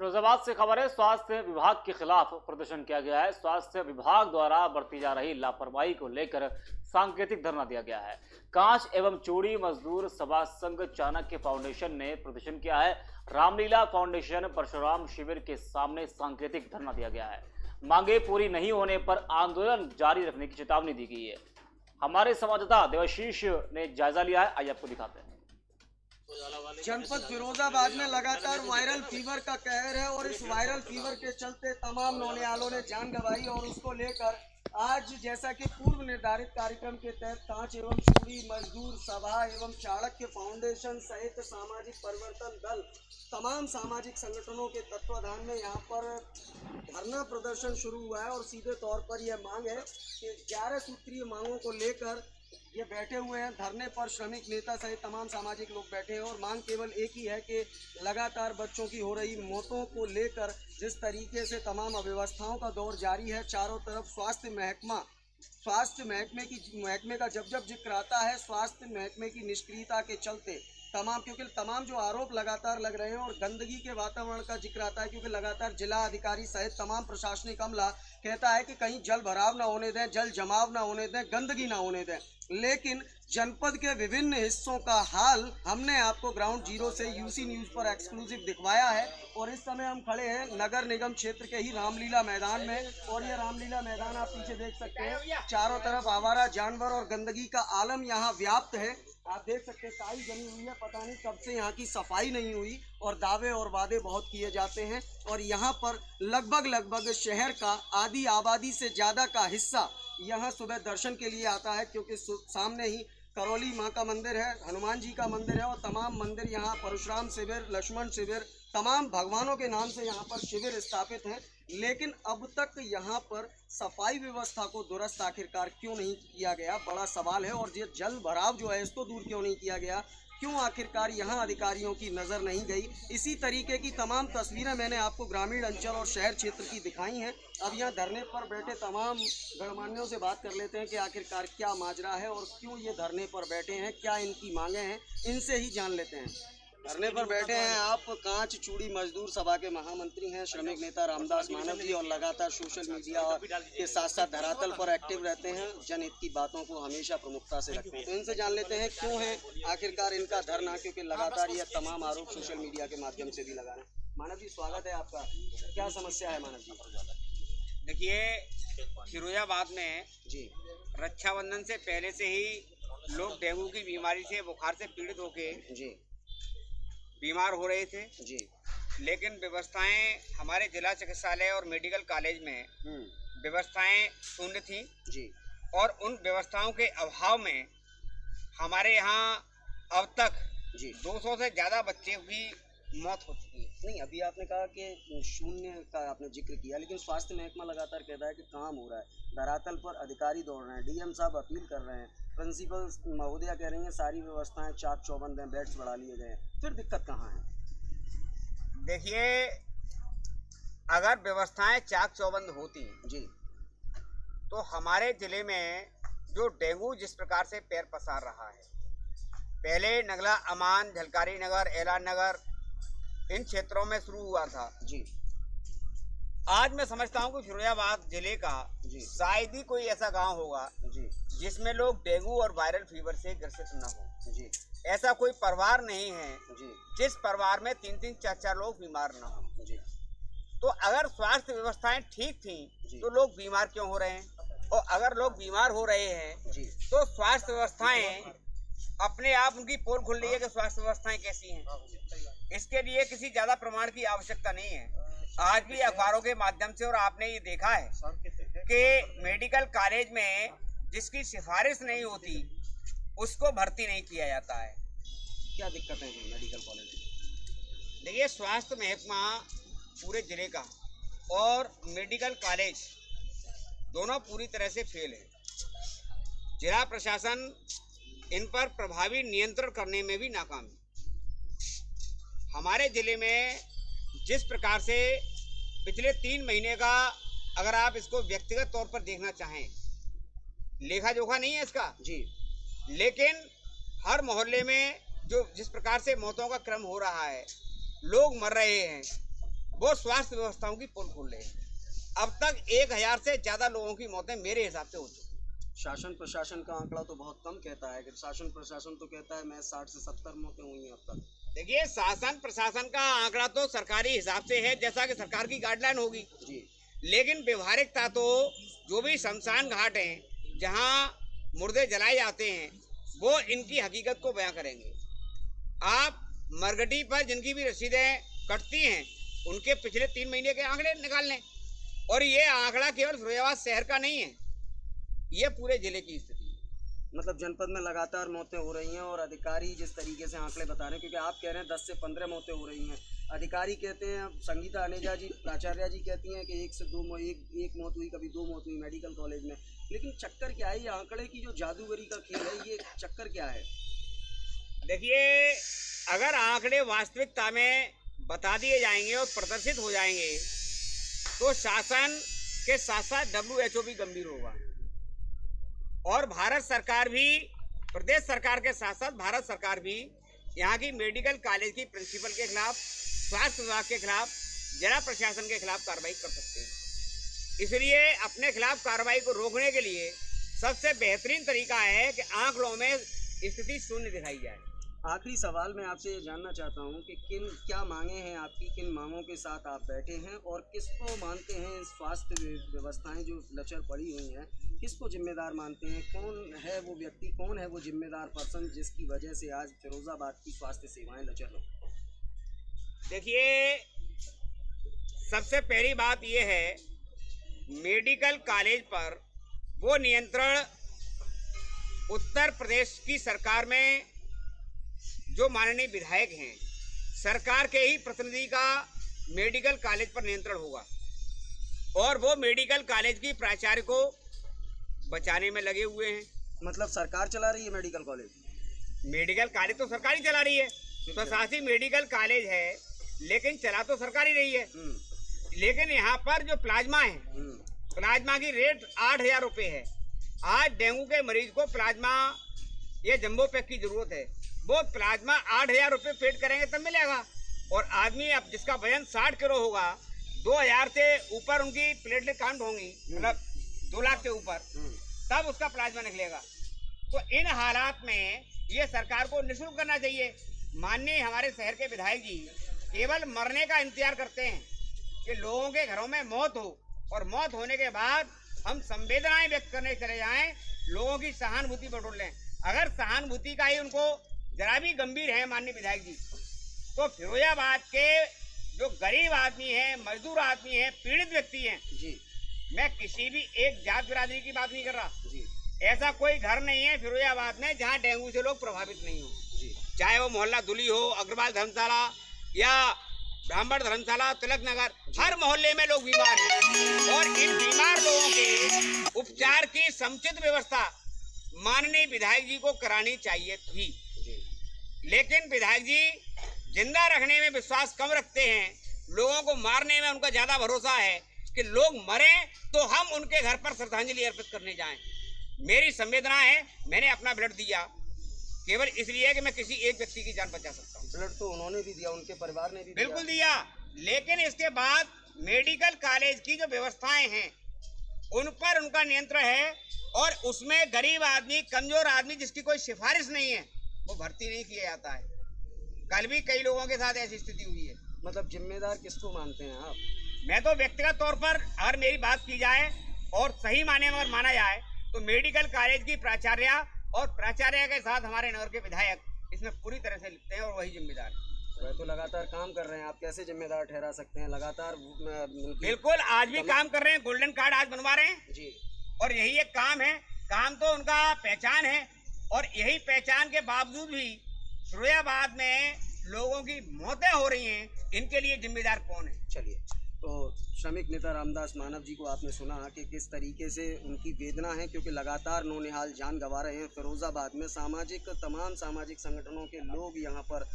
फिरोजाबाद से खबर है। स्वास्थ्य विभाग के खिलाफ प्रदर्शन किया गया है। स्वास्थ्य विभाग द्वारा बरती जा रही लापरवाही को लेकर सांकेतिक धरना दिया गया है। कांच एवं चूड़ी मजदूर सभा संघ चाणक्य फाउंडेशन ने प्रदर्शन किया है। रामलीला फाउंडेशन परशुराम शिविर के सामने सांकेतिक धरना दिया गया है। मांगे पूरी नहीं होने पर आंदोलन जारी रखने की चेतावनी दी गई है। हमारे संवाददाता देवाशीष ने जायजा लिया है, आइए आपको दिखाते हैं। जनपद फिरोजाबाद में लगातार वायरल फीवर का कहर है और इस वायरल फीवर के चलते तमाम नौनियालों ने जान गंवाई और उसको लेकर आज जैसा कि पूर्व निर्धारित कार्यक्रम के तहत कांच एवं चूड़ी मजदूर सभा एवं चाणक्य फाउंडेशन सहित सामाजिक परिवर्तन दल तमाम सामाजिक संगठनों के तत्वाधान में यहाँ पर धरना प्रदर्शन शुरू हुआ है। और सीधे तौर पर यह मांग है कि 11 सूत्रीय मांगों को लेकर ये बैठे हुए हैं। धरने पर श्रमिक नेता सहित तमाम सामाजिक लोग बैठे हैं और मांग केवल एक ही है कि लगातार बच्चों की हो रही मौतों को लेकर जिस तरीके से तमाम अव्यवस्थाओं का दौर जारी है, चारों तरफ स्वास्थ्य महकमे का जब जिक्र आता है, स्वास्थ्य महकमे की निष्क्रियता के चलते तमाम जो आरोप लगातार लग रहे हैं और गंदगी के वातावरण का जिक्र आता है, क्योंकि लगातार जिला अधिकारी सहित तमाम प्रशासनिक अमला कहता है कि कहीं जल भराव ना होने दें, जल जमाव ना होने दें, गंदगी ना होने दें। लेकिन जनपद के विभिन्न हिस्सों का हाल हमने आपको ग्राउंड जीरो से यूसी न्यूज पर एक्सक्लूसिव दिखवाया है। और इस समय हम खड़े हैं नगर निगम क्षेत्र के ही रामलीला मैदान में और ये रामलीला मैदान आप पीछे देख सकते हैं। चारों तरफ आवारा जानवर और गंदगी का आलम यहाँ व्याप्त है। आप देख सकते हैं काई जमी हुई है, पता नहीं कब से यहाँ की सफाई नहीं हुई और दावे और वादे बहुत किए जाते हैं। और यहाँ पर लगभग शहर का आधी आबादी से ज़्यादा का हिस्सा यहाँ सुबह दर्शन के लिए आता है, क्योंकि सामने ही करौली माँ का मंदिर है, हनुमान जी का मंदिर है और तमाम मंदिर यहाँ परशुराम शिविर, लक्ष्मण शिविर, तमाम भगवानों के नाम से यहाँ पर शिविर स्थापित हैं। लेकिन अब तक यहाँ पर सफाई व्यवस्था को दुरुस्त आखिरकार क्यों नहीं किया गया, बड़ा सवाल है। और ये जल भराव जो है इसको दूर क्यों नहीं किया गया, क्यों आखिरकार यहाँ अधिकारियों की नज़र नहीं गई। इसी तरीके की तमाम तस्वीरें मैंने आपको ग्रामीण अंचल और शहर क्षेत्र की दिखाई हैं। अब यहाँ धरने पर बैठे तमाम गणमान्यों से बात कर लेते हैं कि आखिरकार क्या माजरा है और क्यों ये धरने पर बैठे हैं, क्या इनकी मांगे हैं, इनसे ही जान लेते हैं। धरने पर बैठे हैं आप, कांच चूड़ी मजदूर सभा के महामंत्री हैं, श्रमिक नेता रामदास मानव जी, और लगातार सोशल मीडिया के साथ साथ धरातल पर एक्टिव रहते हैं, जनहित की बातों को हमेशा प्रमुखता से रखते हैं। तो इनसे जान लेते हैं क्यों है आखिरकार इनका धरना, क्योंकि लगातार यह तमाम आरोप सोशल मीडिया के माध्यम से भी लगा रहे हैं। मानव जी स्वागत है आपका, क्या समस्या है मानव जी? देखिए, फिरोजाबाद में जी रक्षाबंधन से पहले से ही लोग डेंगू की बीमारी से, बुखार से पीड़ित होके जी बीमार हो रहे थे जी। लेकिन व्यवस्थाएं हमारे जिला चिकित्सालय और मेडिकल कॉलेज में व्यवस्थाएं शून्य थी जी। और उन व्यवस्थाओं के अभाव में हमारे यहाँ अब तक जी 200 से ज़्यादा बच्चों की मौत हो चुकी है। नहीं, अभी आपने कहा कि शून्य का आपने जिक्र किया, लेकिन स्वास्थ्य महकमा लगातार कहता है कि काम हो रहा है, धरातल पर अधिकारी दौड़ रहे हैं, डीएम साहब अपील कर रहे हैं, प्रिंसिपल महोदया कह रही हैं सारी व्यवस्थाएं चाक चौबंद हैं, बेड्स बढ़ा लिए गए हैं, फिर दिक्कत कहाँ है? देखिए, अगर व्यवस्थाएं चाक चौबंद होती जी तो हमारे ज़िले में जो डेंगू जिस प्रकार से पैर पसार रहा है, पहले नगला, अमान, झलकारी नगर, ऐलान नगर, इन क्षेत्रों में शुरू हुआ था जी। आज मैं समझता हूँ कि फिरोजाबाद जिले का शायद ही कोई ऐसा गांव होगा जी जिसमें लोग डेंगू और वायरल फीवर से ग्रसित न हो जी। ऐसा कोई परिवार नहीं है जी जिस परिवार में 3-3, 4-4 लोग बीमार न हो जी। तो अगर स्वास्थ्य व्यवस्थाएं ठीक थी तो लोग बीमार क्यों हो रहे हैं? और अगर लोग बीमार हो रहे हैं जी तो स्वास्थ्य व्यवस्थाएं अपने आप उनकी पोल खुल रही है कि स्वास्थ्य व्यवस्थाएं कैसी हैं। इसके लिए किसी ज़्यादा प्रमाण की आवश्यकता नहीं है। आज भी अखबारों के माध्यम से और आपने ये देखा है कि मेडिकल कॉलेज में जिसकी सिफारिश नहीं होती उसको भर्ती नहीं किया जाता है। क्या दिक्कतें हैं मेडिकल कॉलेज में? देखिए, स्वास्थ्य महकमा पूरे जिले का और मेडिकल कॉलेज दोनों पूरी तरह से फेल है। जिला प्रशासन इन पर प्रभावी नियंत्रण करने में भी नाकाम है। हमारे जिले में जिस प्रकार से पिछले 3 महीने का, अगर आप इसको व्यक्तिगत तौर पर देखना चाहें, लेखा जोखा नहीं है इसका जी, लेकिन हर मोहल्ले में जो जिस प्रकार से मौतों का क्रम हो रहा है, लोग मर रहे हैं, वो स्वास्थ्य व्यवस्थाओं की पोल खोल रहे हैं। अब तक 1000 से ज्यादा लोगों की मौतें मेरे हिसाब से हो चुकी। शासन प्रशासन का आंकड़ा तो बहुत कम कहता है कि शासन प्रशासन तो कहता है मैं 60 से 70 मौतें हुई हैं अब तक। देखिए, शासन प्रशासन का आंकड़ा तो सरकारी हिसाब से है, जैसा कि सरकार की गाइडलाइन होगी जी, लेकिन व्यवहारिकता तो जो भी शमशान घाट हैं जहां मुर्दे जलाए जाते हैं वो इनकी हकीकत को बयां करेंगे। आप मरघटी पर जिनकी भी रसीदें कटती हैं उनके पिछले 3 महीने के आंकड़े निकाल लें, और ये आंकड़ा केवल फिरोजाबाद शहर का नहीं है, ये पूरे जिले की स्थिति है। मतलब जनपद में लगातार मौतें हो रही हैं और अधिकारी जिस तरीके से आंकड़े बता रहे हैं, क्योंकि आप कह रहे हैं 10 से 15 मौतें हो रही हैं, अधिकारी कहते हैं, संगीता अनेजा जी प्राचार्य जी कहती हैं कि 1 से 2 एक मौत हुई, कभी 2 मौत हुई मेडिकल कॉलेज में। लेकिन चक्कर क्या है, ये आंकड़े की जो जादूगरी का खेल है, ये चक्कर क्या है? देखिए, अगर आंकड़े वास्तविकता में बता दिए जाएंगे और प्रदर्शित हो जाएंगे तो शासन के साथ साथ WHO भी गंभीर होगा, और भारत सरकार भी, प्रदेश सरकार के साथ साथ भारत सरकार भी यहाँ की मेडिकल कॉलेज की प्रिंसिपल के खिलाफ, स्वास्थ्य विभाग के खिलाफ, जिला प्रशासन के खिलाफ कार्रवाई कर सकते हैं। इसलिए अपने खिलाफ कार्रवाई को रोकने के लिए सबसे बेहतरीन तरीका है कि आंकड़ों में स्थिति शून्य दिखाई जाए। आखिरी सवाल मैं आपसे ये जानना चाहता हूँ कि क्या मांगे हैं आपकी, किन मांगों के साथ आप बैठे हैं, और किसको मानते हैं स्वास्थ्य व्यवस्थाएं जो लचर पड़ी हुई हैं, किसको जिम्मेदार मानते हैं? कौन है वो व्यक्ति, कौन है वो जिम्मेदार पर्सन जिसकी वजह से आज फिरोजाबाद की स्वास्थ्य सेवाएं लचर रही? देखिए, सबसे पहली बात ये है, मेडिकल कॉलेज पर वो नियंत्रण उत्तर प्रदेश की सरकार में जो माननीय विधायक हैं, सरकार के ही प्रतिनिधि का मेडिकल कॉलेज पर नियंत्रण होगा, और वो मेडिकल कॉलेज की प्राचार्य को बचाने में लगे हुए हैं। मतलब सरकार चला रही है मेडिकल कॉलेज? मेडिकल कॉलेज तो सरकार ही चला रही है, स्वशासी मेडिकल कॉलेज है, लेकिन चला तो सरकार ही रही है। लेकिन यहाँ पर जो प्लाज्मा है, प्लाज्मा की रेट 8000 रुपये है। आज डेंगू के मरीज को प्लाज्मा या जम्बो पैक की जरूरत है, वो प्लाज्मा 8000 रुपये पेड करेंगे तब मिलेगा, और आदमी अब जिसका वजन 60 किलो होगा, 2000 से ऊपर उनकी प्लेटलेट काउंट होंगी, मतलब 2 लाख से ऊपर, तब उसका प्लाज्मा निकलेगा। तो इन हालात में ये सरकार को निःशुल्क करना चाहिए। माननीय हमारे शहर के विधायक जी केवल मरने का इंतजार करते हैं कि लोगों के घरों में मौत हो, और मौत होने के बाद हम संवेदनाएं व्यक्त करने चले जाएं, लोगों की सहानुभूति बटोर लें। अगर सहानुभूति का ही उनको जरा भी गंभीर है माननीय विधायक जी, तो फिरोजाबाद के जो गरीब आदमी है, मजदूर आदमी है, पीड़ित व्यक्ति हैं जी, मैं किसी भी एक जात बिरादरी की बात नहीं कर रहा जी, ऐसा कोई घर नहीं है फिरोजाबाद में जहां डेंगू से लोग प्रभावित नहीं हो जी, चाहे वो मोहल्ला दुली हो, अग्रवाल धर्मशाला या ब्राह्मण धर्मशाला, तिलक नगर, हर मोहल्ले में लोग बीमार हैं, और इन बीमार लोगों के उपचार की समुचित व्यवस्था माननीय विधायक जी को करानी चाहिए थी। लेकिन विधायक जी जिंदा रखने में विश्वास कम रखते हैं, लोगों को मारने में उनका ज्यादा भरोसा है कि लोग मरे तो हम उनके घर पर श्रद्धांजलि अर्पित करने जाएं। मेरी संवेदना है, मैंने अपना ब्लड दिया केवल इसलिए कि मैं किसी एक व्यक्ति की जान बचा सकता हूँ। ब्लड तो उन्होंने भी दिया, उनके परिवार ने भी बिल्कुल दिया, लेकिन इसके बाद मेडिकल कॉलेज की जो व्यवस्थाएं हैं उन पर उनका नियंत्रण है, और उसमें गरीब आदमी, कमजोर आदमी जिसकी कोई सिफारिश नहीं है वो भर्ती नहीं किया जाता है। कल भी कई लोगों के साथ ऐसी स्थिति हुई है। मतलब जिम्मेदार किसको मानते हैं आप? मैं तो व्यक्तिगत तौर पर, अगर मेरी बात की जाए और सही माने में अगर माना जाए, तो मेडिकल कॉलेज की प्राचार्य और प्राचार्य के साथ हमारे नगर के विधायक इसमें पूरी तरह से लिपटे हैं, और वही जिम्मेदार है। वह तो लगातार काम कर रहे हैं, आप कैसे जिम्मेदार ठहरा सकते हैं? लगातार बिल्कुल, आज भी काम कर रहे हैं, गोल्डन कार्ड आज बनवा रहे हैं जी, और यही एक काम है, काम तो उनका पहचान है, और यही पहचान के बावजूद भी फिरोजाबाद में लोगों की मौतें हो रही हैं, इनके लिए जिम्मेदार कौन है? चलिए, तो श्रमिक नेता रामदास मानव जी को आपने सुना कि किस तरीके से उनकी वेदना है, क्योंकि लगातार नौनिहाल जान गंवा रहे हैं फिरोजाबाद में। तमाम सामाजिक संगठनों के लोग यहाँ पर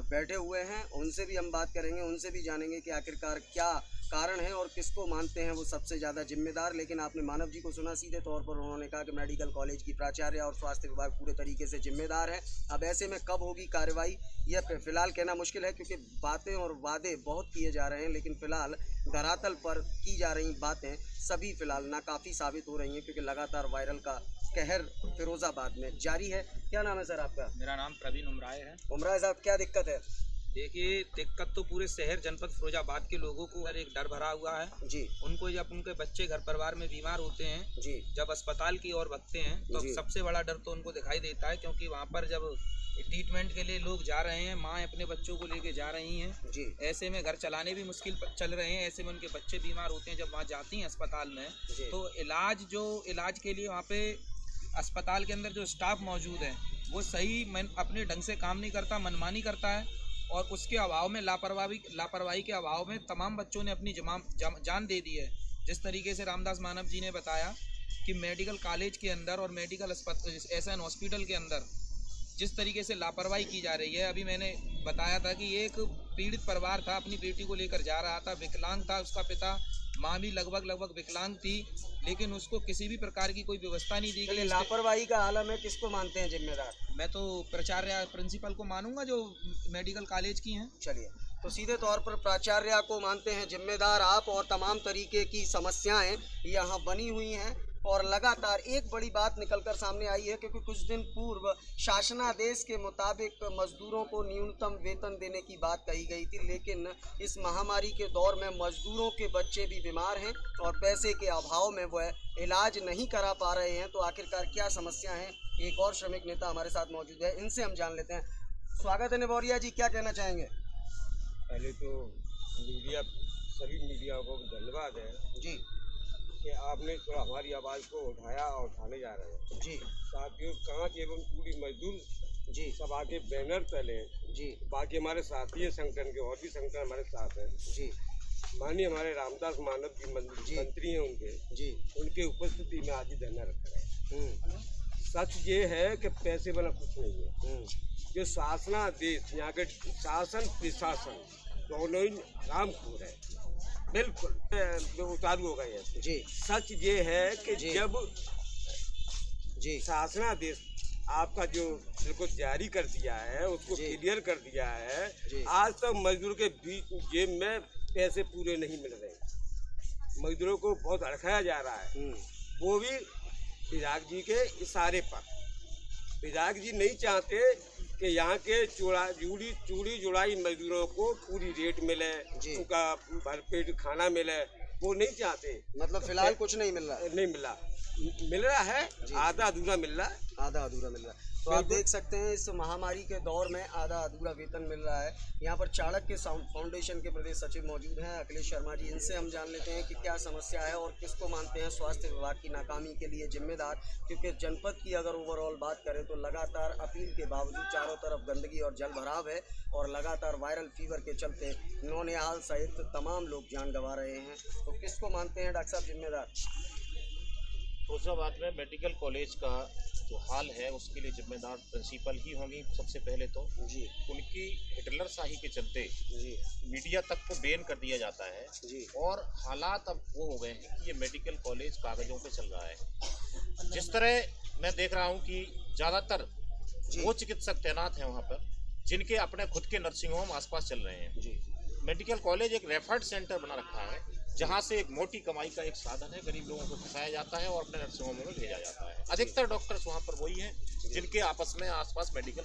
बैठे हुए हैं, उनसे भी हम बात करेंगे, उनसे भी जानेंगे कि आखिरकार क्या कारण है और किसको मानते हैं वो सबसे ज़्यादा जिम्मेदार। लेकिन आपने मानव जी को सुना, सीधे तौर पर उन्होंने कहा कि मेडिकल कॉलेज की प्राचार्य और स्वास्थ्य विभाग पूरे तरीके से जिम्मेदार है। अब ऐसे में कब होगी कार्रवाई यह फिलहाल कहना मुश्किल है, क्योंकि बातें और वादे बहुत किए जा रहे हैं, लेकिन फिलहाल धरातल पर की जा रही बातें सभी फिलहाल नाकाफ़ी साबित हो रही हैं, क्योंकि लगातार वायरल का कहर फिरोजाबाद में जारी है। क्या नाम है सर आपका? मेरा नाम प्रवीण उमराय है। उमराय साहब, क्या दिक्कत है? देखिए, दिक्कत तो पूरे शहर जनपद फिरोजाबाद के लोगों को एक डर भरा हुआ है जी। उनको जब उनके बच्चे घर परिवार में बीमार होते हैं जी, जब अस्पताल की ओर भागते हैं तो जी। सबसे बड़ा डर तो उनको दिखाई देता है, क्योंकि वहाँ पर जब ट्रीटमेंट के लिए लोग जा रहे हैं, माँ अपने बच्चों को लेके जा रही हैं जी, ऐसे में घर चलाने भी मुश्किल चल रहे हैं। ऐसे में उनके बच्चे बीमार होते हैं, जब वहाँ जाती हैं अस्पताल में जी। तो इलाज के लिए वहाँ पे अस्पताल के अंदर जो स्टाफ मौजूद है वो सही अपने ढंग से काम नहीं करता, मनमानी करता है, और उसके अभाव में लापरवाही के अभाव में तमाम बच्चों ने अपनी जान दे दी है। जिस तरीके से रामदास मानव जी ने बताया कि मेडिकल कॉलेज के अंदर और मेडिकल SN हॉस्पिटल के अंदर जिस तरीके से लापरवाही की जा रही है, अभी मैंने बताया था कि एक पीड़ित परिवार था, अपनी बेटी को लेकर जा रहा था, विकलांग था उसका पिता, माँ भी लगभग विकलांग थी, लेकिन उसको किसी भी प्रकार की कोई व्यवस्था नहीं दी गई। लापरवाही का आलम है, किसको मानते हैं जिम्मेदार? मैं तो प्राचार्य प्रिंसिपल को मानूंगा जो मेडिकल कॉलेज की हैं। चलिए, तो सीधे तौर पर प्राचार्य को मानते हैं जिम्मेदार आप, और तमाम तरीके की समस्याएं यहाँ बनी हुई हैं। और लगातार एक बड़ी बात निकलकर सामने आई है, क्योंकि कुछ दिन पूर्व शासनादेश के मुताबिक मजदूरों को न्यूनतम वेतन देने की बात कही गई थी, लेकिन इस महामारी के दौर में मजदूरों के बच्चे भी बीमार हैं और पैसे के अभाव में वह इलाज नहीं करा पा रहे हैं। तो आखिरकार क्या समस्या है, एक और श्रमिक नेता हमारे साथ मौजूद है, इनसे हम जान लेते हैं। स्वागत है निबौरिया जी, क्या कहना चाहेंगे? पहले तो सभी मीडिया को धन्यवाद है जी कि आपने थोड़ा हमारी आवाज़ को उठाया और उठाने जा रहे हैं। जी साथियों, कांच एवं चूड़ी मजदूर जी सब आके बैनर तले, जी बाकी हमारे साथी हैं संगठन के, और भी संगठन हमारे साथ हैं। जी माननीय हमारे रामदास मानव जी मंत्री हैं जी उनके उपस्थिति में आज धरना रखा है। सच ये है कि पैसे वाला कुछ नहीं है। जो शासनादेश, यहाँ के शासन प्रशासन दोनों ही रामखोर है, बिल्कुल उतारू हो गए हैं। जी सच ये है कि जी। जब जी शासनादेश आपका जो बिल्कुल जारी कर दिया है, उसको जी। क्लियर कर दिया है, जी। आज तक मजदूर के बीच जेब में पैसे पूरे नहीं मिल रहे, मजदूरों को बहुत हड़काया जा रहा है, वो भी विधायक जी के इशारे पर। विधायक जी नहीं चाहते कि यहाँ के चूड़ी जुड़ाई मजदूरों को पूरी रेट मिले, उनका भरपेट खाना मिले, वो नहीं चाहते। मतलब फिलहाल कुछ नहीं मिल रहा? नहीं मिल रहा है, आधा अधूरा मिल रहा है, आधा अधूरा मिल रहा है। तो आप देख सकते हैं इस महामारी के दौर में आधा अधूरा वेतन मिल रहा है। यहाँ पर चाणक्य फाउंडेशन के प्रदेश सचिव मौजूद हैं अखिलेश शर्मा जी, इनसे हम जान लेते हैं कि क्या समस्या है और किसको मानते हैं स्वास्थ्य विभाग की नाकामी के लिए जिम्मेदार। क्योंकि जनपद की अगर ओवरऑल बात करें तो लगातार अपील के बावजूद चारों तरफ गंदगी और जल भराव है, और लगातार वायरल फीवर के चलते नौनिहाल सहित तमाम लोग जान गंवा रहे हैं। तो किसको मानते हैं डॉक्टर साहब जिम्मेदार? फिरोजाबाद में मेडिकल कॉलेज का जो हाल है उसके लिए जिम्मेदार प्रिंसिपल ही होंगी सबसे पहले तो जी। उनकी हिटलर शाही के चलते जी मीडिया तक को बैन कर दिया जाता है जी। और हालात अब वो हो गए हैं कि ये मेडिकल कॉलेज कागजों पे चल रहा है। जिस तरह मैं देख रहा हूँ कि ज़्यादातर वो चिकित्सक तैनात हैं वहाँ पर जिनके अपने खुद के नर्सिंग होम आसपास चल रहे हैं जी। मेडिकल कॉलेज एक रेफर्ड सेंटर बना रखा है जहाँ से एक मोटी कमाई का एक साधन है, गरीब लोगों को फंसाया जाता है और अपने नर्सिंग होम में भेजा जाता है। अधिकतर डॉक्टर्स वहाँ पर वही हैं जिनके आपस में आसपास मेडिकल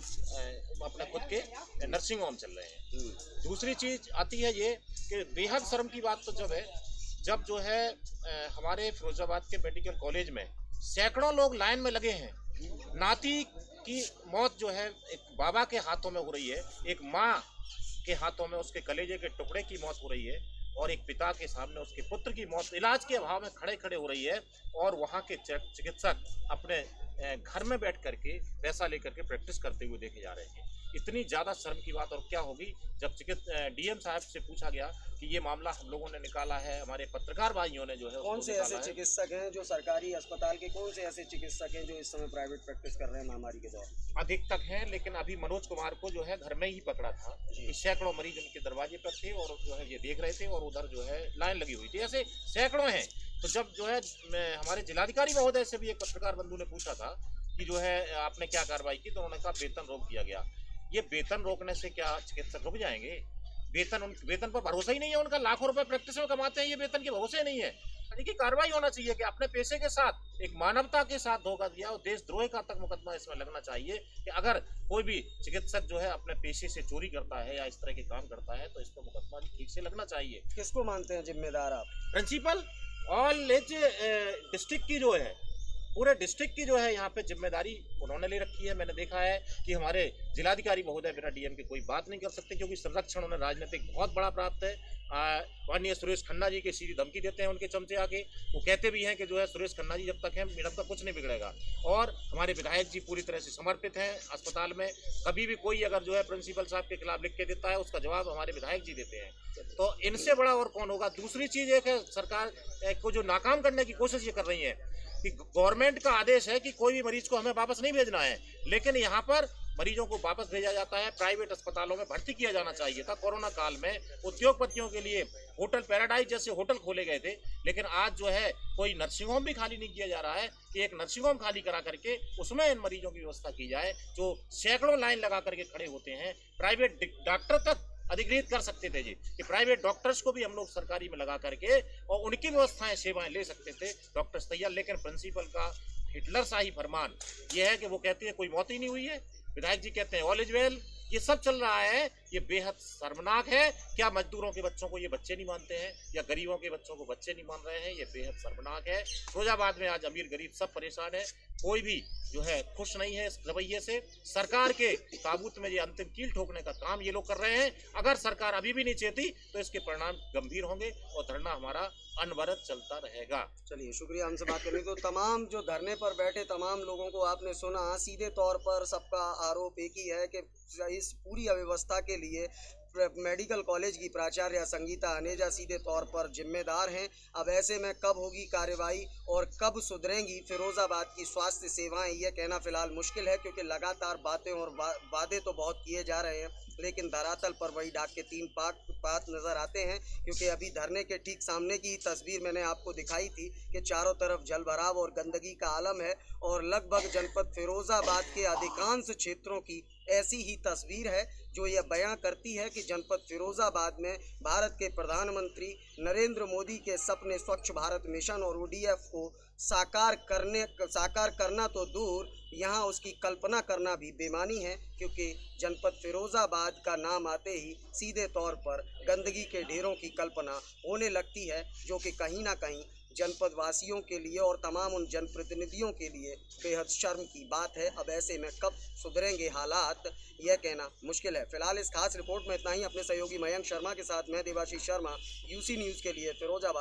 अपने खुद के नर्सिंग होम चल रहे हैं। दूसरी चीज़ आती है ये कि बेहद शर्म की बात तो जब जो है हमारे फिरोजाबाद के मेडिकल कॉलेज में सैकड़ों लोग लाइन में लगे हैं। नाती की मौत जो है एक बाबा के हाथों में हो रही है, एक माँ के हाथों में उसके कलेजे के टुकड़े की मौत हो रही है, और एक पिता के सामने उसके पुत्र की मौत इलाज के अभाव में खड़े हो रही है, और वहाँ के चिकित्सक अपने घर में बैठ करके पैसा लेकर के प्रैक्टिस करते हुए देखे जा रहे हैं। इतनी ज़्यादा शर्म की बात और क्या होगी जब डीएम साहब से पूछा गया कि ये मामला हम लोगों ने निकाला है, हमारे पत्रकार भाइयों ने जो है कौन से ऐसे चिकित्सक हैं जो सरकारी अस्पताल के, कौन से ऐसे चिकित्सक हैं जो इस समय प्राइवेट प्रैक्टिस कर रहे हैं महामारी के दौर? अधिकतर हैं, लेकिन अभी मनोज कुमार को जो है घर में ही पकड़ा था। सैकड़ों मरीज उनके दरवाजे पर थे और जो है ये देख रहे थे और और उधर जो है लाइन लगी हुई थी। ऐसे सैकड़ों हैं। तो जब जो है हमारे जिलाधिकारी महोदय से भी एक पत्रकार बंधु ने पूछा था कि जो है आपने क्या कार्रवाई की, तो उन्होंने कहा वेतन रोक दिया गया। ये वेतन रोकने से क्या चिकित्सक रुक जाएंगे? वेतन पर भरोसा ही नहीं है उनका, लाखों रुपए प्रैक्टिस में कमाते हैं, ये वेतन के भरोसे नहीं है। देखिए कार्रवाई होना चाहिए कि अपने पेशे के साथ एक मानवता के साथ धोखा दिया और देशद्रोह का तक मुकदमा इसमें लगना चाहिए कि अगर कोई भी चिकित्सक जो है अपने पेशे से चोरी करता है या इस तरह के काम करता है तो इस पर मुकदमा ठीक से लगना चाहिए। किसको मानते हैं जिम्मेदार आप? प्रिंसिपल ऑल एज डिस्ट्रिक्ट की जो है, पूरे डिस्ट्रिक्ट की जो है यहाँ पे जिम्मेदारी उन्होंने ले रखी है। मैंने देखा है कि हमारे जिलाधिकारी महोदय बिना डीएम के कोई बात नहीं कर सकते, क्योंकि संरक्षण उन्हें राजनीतिक बहुत बड़ा प्राप्त है। माननीय सुरेश खन्ना जी के सीधी धमकी देते हैं उनके चमचे आके। वो कहते भी हैं कि जो है सुरेश खन्ना जी जब तक हैं मैडम का कुछ नहीं बिगड़ेगा। और हमारे विधायक जी पूरी तरह से समर्पित हैं अस्पताल में। कभी भी कोई अगर जो है प्रिंसिपल साहब के खिलाफ लिख के देता है उसका जवाब हमारे विधायक जी देते हैं। तो इनसे बड़ा और कौन होगा। दूसरी चीज़ एक है, सरकार को जो नाकाम करने की कोशिश ये कर रही है कि गवर्नमेंट का आदेश है कि कोई भी मरीज को हमें वापस नहीं भेजना है, लेकिन यहाँ पर मरीजों को वापस भेजा जाता है। प्राइवेट अस्पतालों में भर्ती किया जाना चाहिए था। कोरोना काल में उद्योगपतियों के लिए होटल पैराडाइज जैसे होटल खोले गए थे, लेकिन आज जो है कोई नर्सिंग होम भी खाली नहीं किया जा रहा है कि एक नर्सिंग होम खाली करा करके उसमें इन मरीजों की व्यवस्था की जाए जो सैकड़ों लाइन लगा करके खड़े होते हैं। प्राइवेट डॉक्टर तक अधिग्रहित कर सकते थे जी, कि प्राइवेट डॉक्टर्स को भी हम लोग सरकारी में लगा करके और उनकी व्यवस्थाएं सेवाएं ले सकते थे डॉक्टर्स तैयार। लेकिन प्रिंसिपल का हिटलर शाही फरमान यह है कि वो कहते हैं कोई मौत ही नहीं हुई है, विधायक जी कहते हैं ऑल इज वेल। ये सब चल रहा है, ये बेहद शर्मनाक है। क्या मजदूरों के बच्चों को ये बच्चे नहीं मानते हैं या गरीबों के बच्चों को बच्चे नहीं मान रहे हैं? ये बेहद शर्मनाक है। फिरोजाबाद में आज अमीर गरीब सब परेशान है, कोई भी जो है खुश नहीं है इस रवैये से। सरकार के ताबूत में ये अंतिम कील ठोकने का काम ये लोग कर रहे हैं। अगर सरकार अभी भी नहीं चेती तो इसके परिणाम गंभीर होंगे और धरना हमारा अनवरत चलता रहेगा। चलिए शुक्रिया हमसे बात करने। तो तमाम जो धरने पर बैठे तमाम लोगों को आपने सुना, सीधे तौर पर सबका आरोप एक ही है कि इस पूरी अव्यवस्था के लिए मेडिकल कॉलेज की प्राचार्य संगीता अनेजा सीधे तौर पर जिम्मेदार हैं। अब ऐसे में कब होगी कार्रवाई और कब सुधरेंगी फिरोजाबाद की स्वास्थ्य सेवाएं, यह कहना फिलहाल मुश्किल है, क्योंकि लगातार बातें और वादे तो बहुत किए जा रहे हैं, लेकिन धरातल पर वही डाक के तीन पात नज़र आते हैं। क्योंकि अभी धरने के ठीक सामने की तस्वीर मैंने आपको दिखाई थी कि चारों तरफ जलभराव और गंदगी का आलम है और लगभग जनपद फिरोजाबाद के अधिकांश क्षेत्रों की ऐसी ही तस्वीर है जो यह बयां करती है कि जनपद फिरोजाबाद में भारत के प्रधानमंत्री नरेंद्र मोदी के सपने स्वच्छ भारत मिशन और ODF को साकार करना तो दूर, यहाँ उसकी कल्पना करना भी बेमानी है। क्योंकि जनपद फिरोजाबाद का नाम आते ही सीधे तौर पर गंदगी के ढेरों की कल्पना होने लगती है, जो कि कहीं ना कहीं जनपद वासियों के लिए और तमाम उन जनप्रतिनिधियों के लिए बेहद शर्म की बात है। अब ऐसे में कब सुधरेंगे हालात, यह कहना मुश्किल है। फिलहाल इस खास रिपोर्ट में इतना ही। अपने सहयोगी मयंक शर्मा के साथ मैं देवाशीष शर्मा, UC न्यूज़ के लिए फिरोजाबाद।